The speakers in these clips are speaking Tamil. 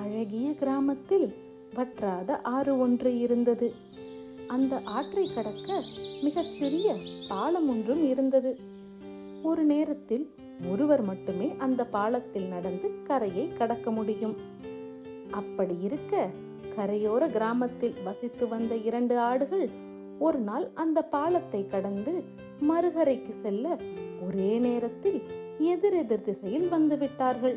அழகிய கிராமத்தில் வற்றாத ஆறு ஒன்று இருந்தது. அந்த ஆற்றை கடக்க மிகச்சிறிய பாலம் ஒன்றும் இருந்தது. ஒரு நேரத்தில் ஒருவர் மட்டுமே அந்த பாலத்தில் நடந்து கரையை கடக்க முடியும். அப்படி இருக்க, கரையோர கிராமத்தில் வசித்து வந்த 2 ஆடுகள் ஒரு நாள் அந்த பாலத்தை கடந்து மறுகரைக்கு செல்ல ஒரே நேரத்தில் எதிரெதிர் திசையில் வந்துவிட்டார்கள்.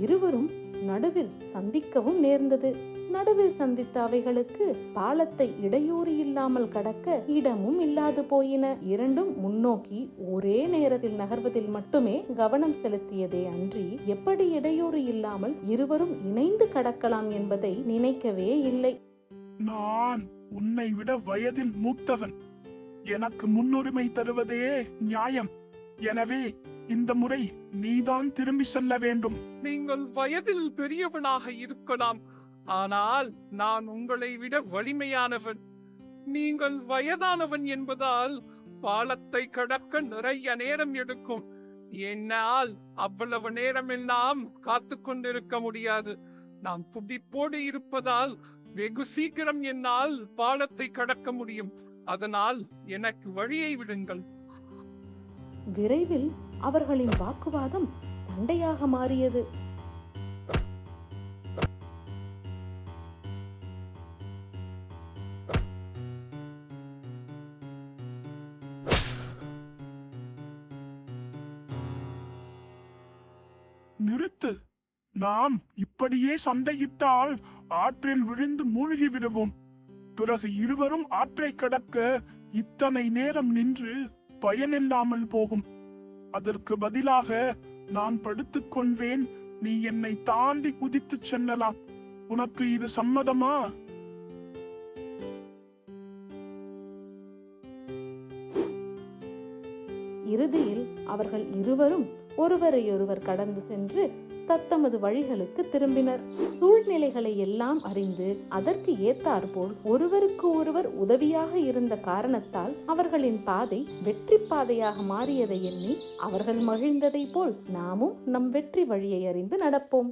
இருவரும் நடுவில் சந்திக்கவும் நேர்ந்தது. நடுவில் சந்தித்த அவைகளுக்கு பாலத்தை இடையூறு இல்லாமல் கடக்க இடமும் இல்லாது போயின. இரண்டும் முன்னோக்கி ஒரே நேரத்தில் நகர்வதில் மட்டுமே கவனம் செலுத்தியதே அன்றி எப்படி இடையூறு இல்லாமல் இருவரும் இணைந்து கடக்கலாம் என்பதை நினைக்கவே இல்லை. நான் உன்னை விட வயதில் மூத்தவன், எனக்கு முன்னுரிமை தருவதே நியாயம். எனவே இந்த முறை நீதான் திரும்பி செல்ல வேண்டும். நீங்கள் வயதில் பெரியவனாக இருக்கலாம், ஆனால் நான் உங்களை விட வலிமையானவன். நீங்கள் வயதானவன் என்பதால் பாலத்தை கடக்க நிறைய நேரம் எடுக்கும். என்னால் அவ்வளவு நேரம் எல்லாம் காத்து கொண்டிருக்க முடியாது. நான் துடிப்போடு இருப்பதால் வெகு சீக்கிரம் என்னால் பாலத்தை கடக்க முடியும். அதனால் எனக்கு வழியை விடுங்கள். விரைவில் அவர்களின் வாக்குவாதம் சண்டையாக மாறியது. நிறுத்து. நாம் இப்படியே சண்டையிட்டால் ஆற்றில் விழுந்து மூழ்கி விடுவோம். பிறகு இருவரும் ஆற்றை கடக்க இத்தனை நேரம் நின்று பயனில்லாமல் போகும். அதற்கு பதிலாக நான் படுத்துக் கொள்வேன். நீ என்னை தாண்டி குதித்து செல்லலாம். உனக்கு இது சம்மதமா? இறுதியில் அவர்கள் இருவரும் ஒருவரையொருவர் கடந்து சென்று தத்தமது வழிகளுக்கு திரும்பினர். சூழ்நிலைகளை எல்லாம் அறிந்து அதற்கு ஏத்தாற்போல் ஒருவருக்கு ஒருவர் உதவியாக இருந்த காரணத்தால் அவர்களின் பாதை வெற்றி பாதையாக மாறியதை எண்ணி அவர்கள் மகிழ்ந்ததை போல் நாமும் நம் வெற்றி வழியை அறிந்து நடப்போம்.